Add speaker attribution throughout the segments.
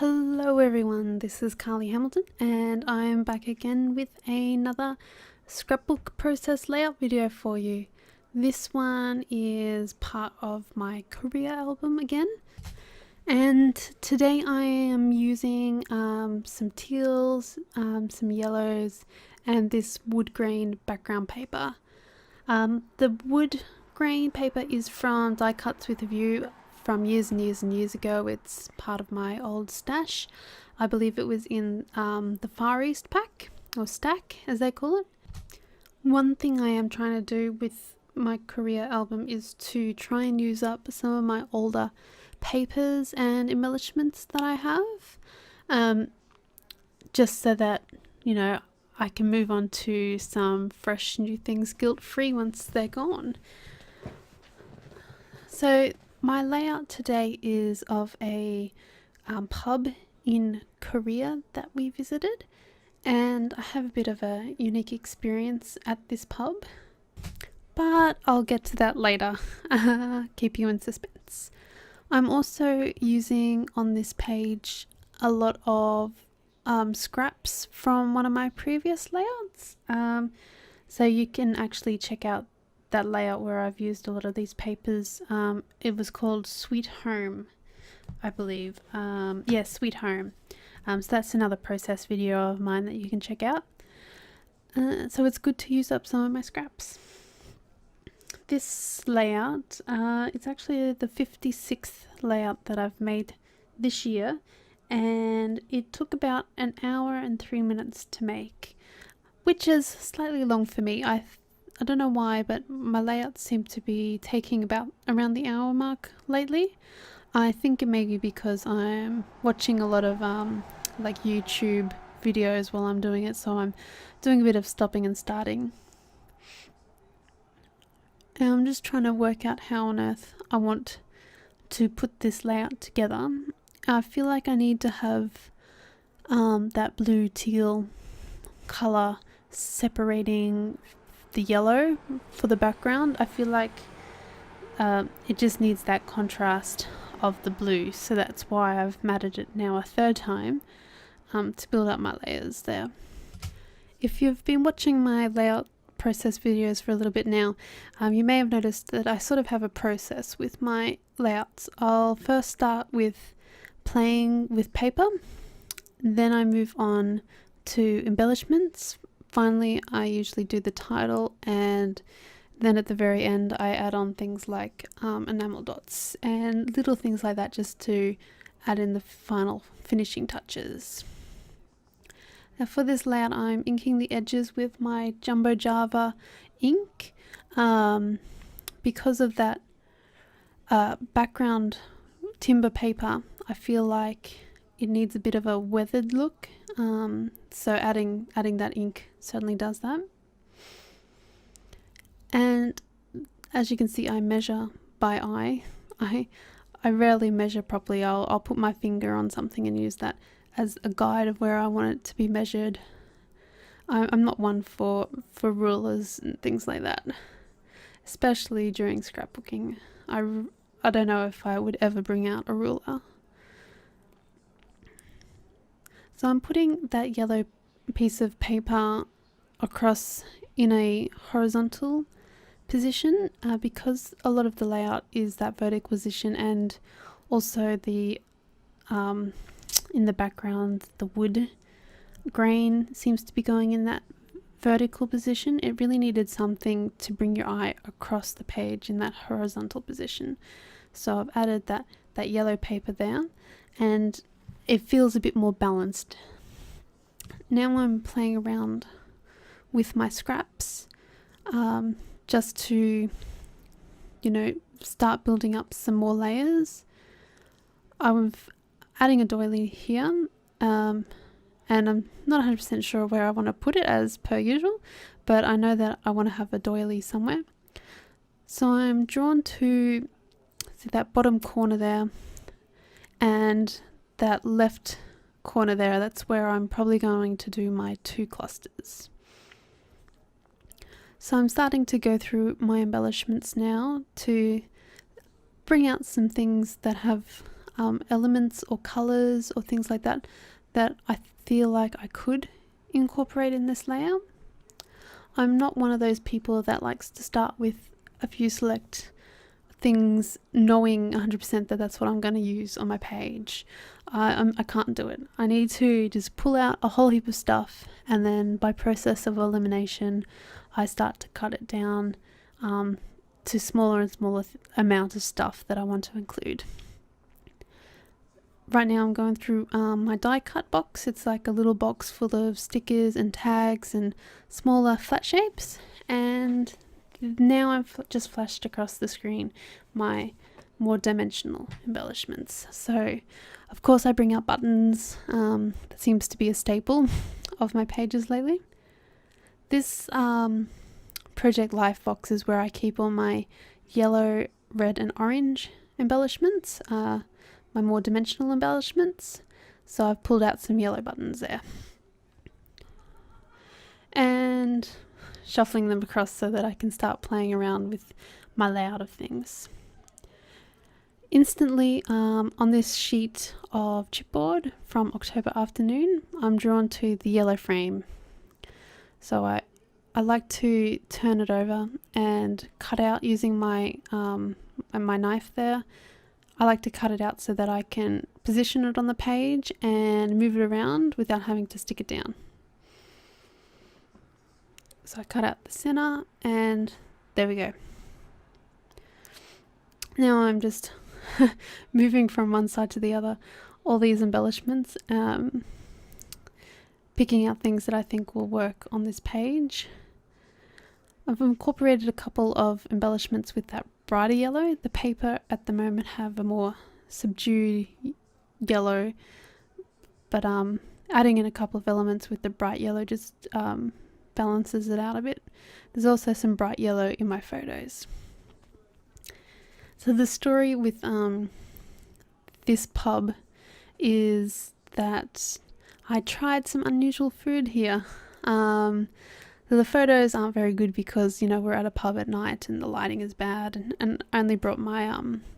Speaker 1: Hello everyone, this is Carlie Hamilton and I'm back again with another scrapbook process layout video for you. This one is part of my career album again, and today I am using some teals, some yellows and this wood grain background paper. The wood grain paper is from Die Cuts with a View from years and years and years ago. It's part of my old stash. I believe it was in the Far East pack, or stack as they call it. One thing I am trying to do with my career album is to try and use up some of my older papers and embellishments that I have, just so that, you know, I can move on to some fresh new things guilt-free once they're gone. So my layout today is of a pub in Korea that we visited, and I have a bit of a unique experience at this pub, but I'll get to that later. Keep you in suspense. I'm also using on this page a lot of scraps from one of my previous layouts, so you can actually check out that layout where I've used a lot of these papers. It was called Sweet Home, I believe. Yeah, Sweet Home. So that's another process video of mine that you can check out. So it's good to use up some of my scraps. This layout, it's actually the 56th layout that I've made this year, and it took about an hour and 3 minutes to make, which is slightly long for me. I don't know why, but my layouts seem to be taking about around the hour mark lately. I think it may be because I'm watching a lot of like YouTube videos while I'm doing it, so I'm doing a bit of stopping and starting. And I'm just trying to work out how on earth I want to put this layout together. I feel like I need to have that blue teal color separating the yellow for the background. I feel like it just needs that contrast of the blue, so that's why I've matted it now a third time to build up my layers there. If you've been watching my layout process videos for a little bit now, you may have noticed that I sort of have a process with my layouts. I'll first start with playing with paper, then I move on to embellishments. Finally, I usually do the title, and then at the very end I add on things like enamel dots and little things like that, just to add in the final finishing touches. Now for this layout, I'm inking the edges with my Jumbo Java ink. Because of that background timber paper, I feel like it needs a bit of a weathered look, so adding that ink certainly does that. And as you can see, I measure by eye. I rarely measure properly. I'll put my finger on something and use that as a guide of where I want it to be measured. I'm not one for rulers and things like that, especially during scrapbooking. I don't know if I would ever bring out a ruler. So I'm putting that yellow piece of paper across in a horizontal position, because a lot of the layout is that vertical position, and also the in the background the wood grain seems to be going in that vertical position. It really needed something to bring your eye across the page in that horizontal position. So I've added that yellow paper there, and it feels a bit more balanced. Now I'm playing around with my scraps, just to, you know, start building up some more layers. I'm adding a doily here, and I'm not 100% sure where I want to put it as per usual, but I know that I want to have a doily somewhere. So I'm drawn to that bottom corner there, and that left corner there. That's where I'm probably going to do my 2 clusters. So I'm starting to go through my embellishments now to bring out some things that have elements or colors or things like that that I feel like I could incorporate in this layout. I'm not one of those people that likes to start with a few select things knowing 100% that that's what I'm going to use on my page. I can't do it. I need to just pull out a whole heap of stuff, and then by process of elimination I start to cut it down to smaller and smaller amount of stuff that I want to include. Right now I'm going through my die cut box. It's like a little box full of stickers and tags and smaller flat shapes, and now I've just flashed across the screen my more dimensional embellishments. So of course I bring out buttons. That seems to be a staple of my pages lately. This Project Life box is where I keep all my yellow, red and orange embellishments, my more dimensional embellishments. So I've pulled out some yellow buttons there and shuffling them across so that I can start playing around with my layout of things. Instantly, on this sheet of chipboard from October Afternoon, I'm drawn to the yellow frame. So I like to turn it over and cut out using my knife there. I like to cut it out so that I can position it on the page and move it around without having to stick it down. So I cut out the center and there we go. Now I'm just moving from one side to the other, all these embellishments, picking out things that I think will work on this page. I've incorporated a couple of embellishments with that brighter yellow. The paper at the moment have a more subdued yellow, but adding in a couple of elements with the bright yellow just balances it out a bit. There's also some bright yellow in my photos. So the story with this pub is that I tried some unusual food here. The photos aren't very good because, you know, we're at a pub at night and the lighting is bad, and I only brought my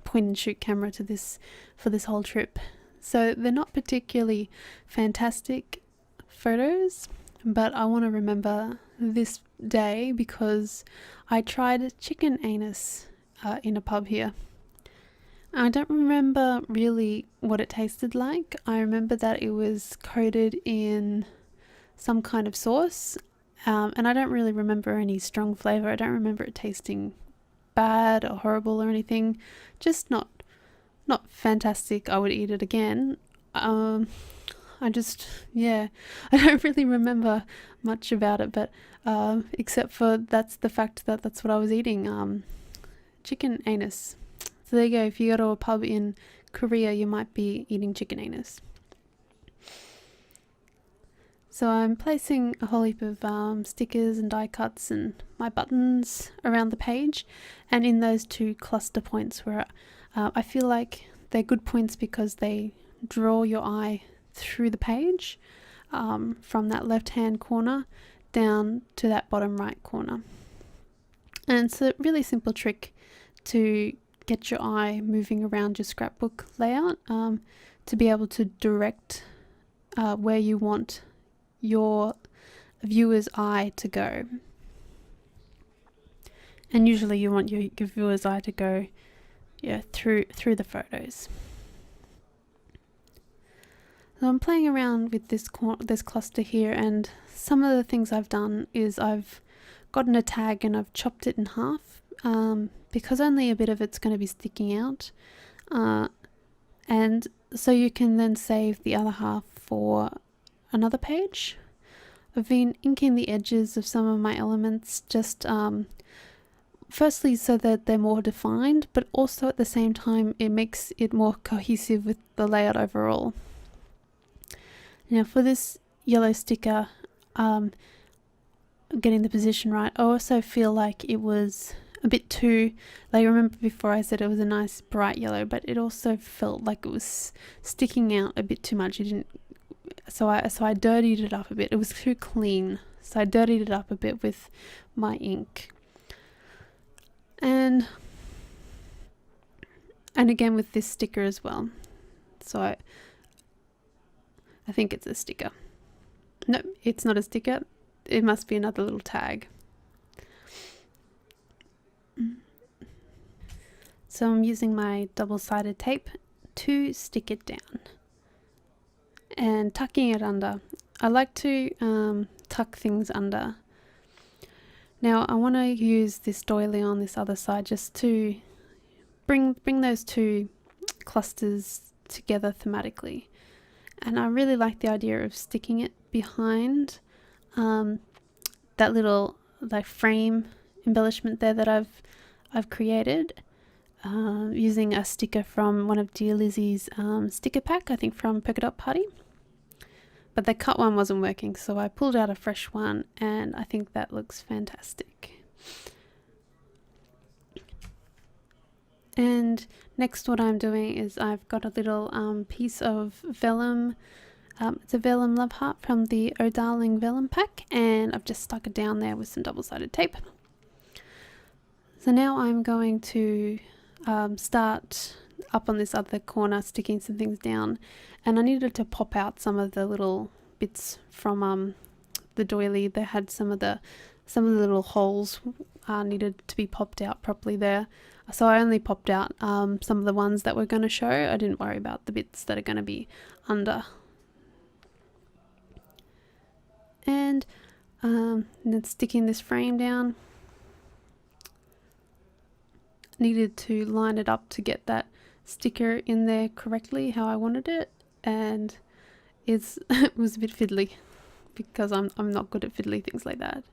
Speaker 1: point and shoot camera to this for this whole trip. So they're not particularly fantastic photos, but I want to remember this day because I tried chicken anus in a pub here. I don't remember really what it tasted like. I remember that it was coated in some kind of sauce, and I don't really remember any strong flavor. I don't remember it tasting bad or horrible or anything. Just not fantastic. I would eat it again. I don't really remember much about it, but except for that's the fact that that's what I was eating, chicken anus. So there you go. If you go to a pub in Korea, you might be eating chicken anus. So I'm placing a whole heap of stickers and die cuts and my buttons around the page, and in those two cluster points where I feel like they're good points because they draw your eye through the page, from that left hand corner down to that bottom right corner. And it's a really simple trick to get your eye moving around your scrapbook layout, to be able to direct where you want your viewer's eye to go. And usually you want your viewer's eye to go through the photos. So I'm playing around with this cluster here, and some of the things I've done is I've gotten a tag and I've chopped it in half, because only a bit of it's going to be sticking out, and so you can then save the other half for another page. I've been inking the edges of some of my elements just firstly so that they're more defined, but also at the same time it makes it more cohesive with the layout overall. Now for this yellow sticker, getting the position right, I also feel like it was a bit too, like, remember before I said it was a nice bright yellow, but it also felt like it was sticking out a bit too much. It didn't, so I dirtied it up a bit. It was too clean, so I dirtied it up a bit with my ink. And again with this sticker as well. So I think it's a sticker. No, it's not a sticker. It must be another little tag. So I'm using my double-sided tape to stick it down and tucking it under. I like to tuck things under. Now I want to use this doily on this other side just to bring those two clusters together thematically. And I really like the idea of sticking it behind that little like frame embellishment there that I've created using a sticker from one of Dear Lizzie's sticker pack, I think from Polka Dot Party. But the cut one wasn't working, so I pulled out a fresh one, and I think that looks fantastic. And next what I'm doing is I've got a little piece of vellum. It's a vellum love heart from the Oh Darling vellum pack, and I've just stuck it down there with some double-sided tape. So now I'm going to start up on this other corner sticking some things down, and I needed to pop out some of the little bits from the doily. They had some of the little holes needed to be popped out properly there, so I only popped out some of the ones that we're going to show. I didn't worry about the bits that are going to be under. And then sticking this frame down, needed to line it up to get that sticker in there correctly how I wanted it, and it was a bit fiddly because I'm not good at fiddly things like that.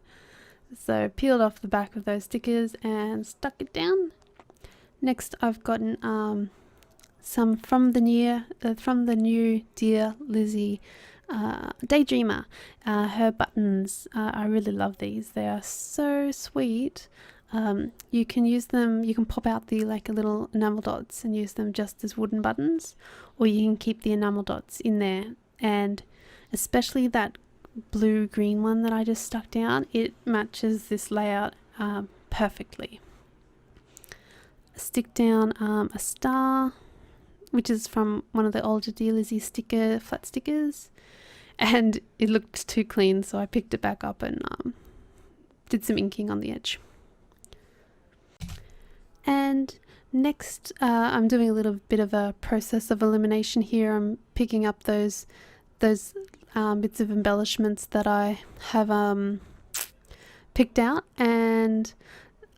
Speaker 1: So peeled off the back of those stickers and stuck it down. Next I've gotten some from the new Dear Lizzie Daydreamer, her buttons. I really love these. They are so sweet. You can use them, you can pop out the like little enamel dots and use them just as wooden buttons, or you can keep the enamel dots in there. And especially that blue green one that I just stuck down, it matches this layout perfectly. Stick down a star, which is from one of the older Dear Lizzie flat stickers, and it looked too clean, so I picked it back up and did some inking on the edge. And next I'm doing a little bit of a process of elimination here. I'm picking up those bits of embellishments that I have picked out, and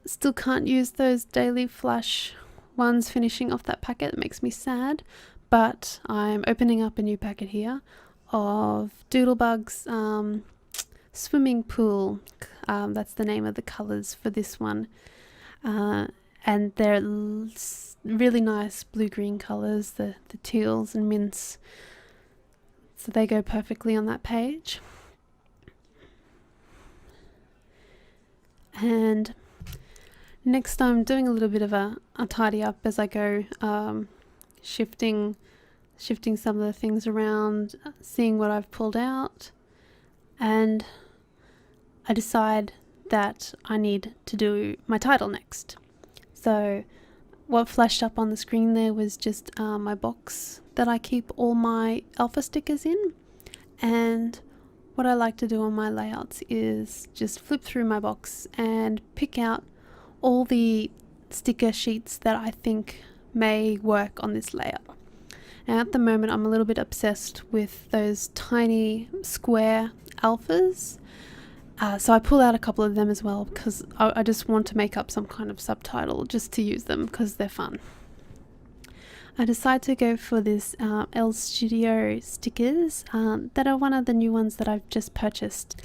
Speaker 1: still can't use those Daily Flash ones finishing off that packet. It makes me sad, but I'm opening up a new packet here of Doodlebug's swimming pool. That's the name of the colours for this one. And they're really nice blue-green colours, the teals and mints. So they go perfectly on that page. And next I'm doing a little bit of a tidy up as I go, shifting some of the things around, seeing what I've pulled out, and I decide that I need to do my title next. So what flashed up on the screen there was just my box that I keep all my alpha stickers in, and what I like to do on my layouts is just flip through my box and pick out all the sticker sheets that I think may work on this layout. Now at the moment I'm a little bit obsessed with those tiny square alphas. So I pull out a couple of them as well because I just want to make up some kind of subtitle just to use them because they're fun. I decided to go for this L Studio stickers that are one of the new ones that I've just purchased.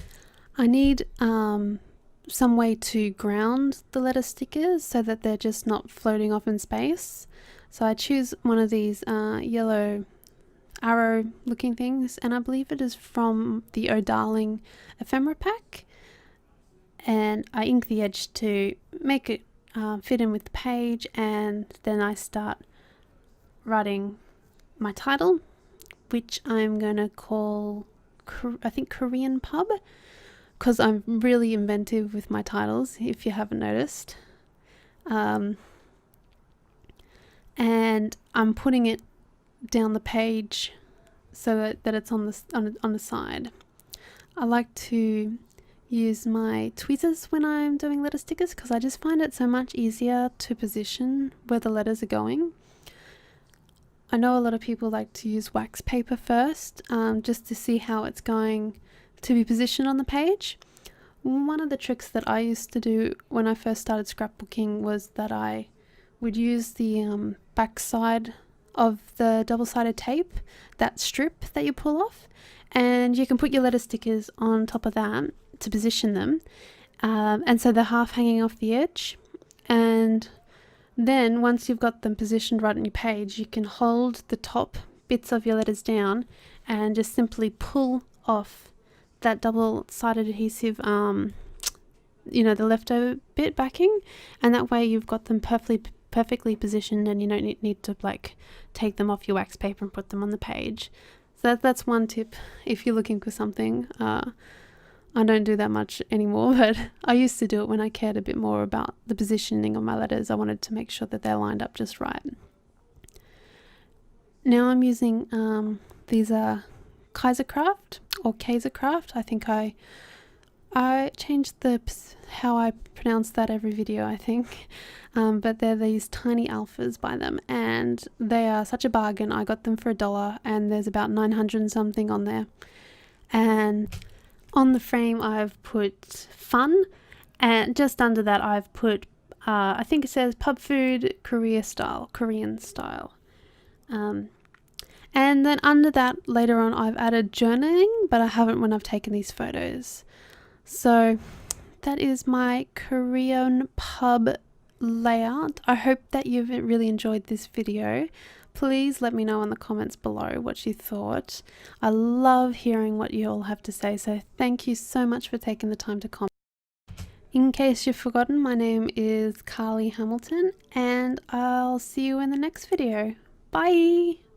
Speaker 1: I need some way to ground the letter stickers so that they're just not floating off in space. So I choose one of these yellow arrow looking things, and I believe it is from the Oh Darling ephemera pack, and I ink the edge to make it fit in with the page, and then I start writing my title, which I'm gonna call I think Korean Pub, because I'm really inventive with my titles if you haven't noticed. And I'm putting it down the page so that it's on the side. I like to use my tweezers when I'm doing letter stickers because I just find it so much easier to position where the letters are going. I know a lot of people like to use wax paper first, just to see how it's going to be positioned on the page. One of the tricks that I used to do when I first started scrapbooking was that I would use the back side of the double-sided tape, that strip that you pull off, and you can put your letter stickers on top of that to position them, and so they're half hanging off the edge. And then once you've got them positioned right on your page, you can hold the top bits of your letters down and just simply pull off that double-sided adhesive, you know, the leftover bit backing, and that way you've got them perfectly positioned and you don't need to like take them off your wax paper and put them on the page. So that's one tip if you're looking for something. I don't do that much anymore, but I used to do it when I cared a bit more about the positioning of my letters. I wanted to make sure that they're lined up just right. Now I'm using these are Kaisercraft or Kaisercraft. I think I changed how I pronounce that every video, I think. But they're these tiny alphas by them, and they are such a bargain. I got them for $1, and there's about 900 and something on there. And on the frame I've put fun, and just under that I've put I think it says pub food Korean style. And then under that later on I've added journaling, but I haven't when I've taken these photos. So that is my Korean pub layout. I hope that you've really enjoyed this video. Please let me know in the comments below what you thought. I love hearing what you all have to say, so thank you so much for taking the time to comment. In case you've forgotten, my name is Carlie Hamilton, and I'll see you in the next video. Bye!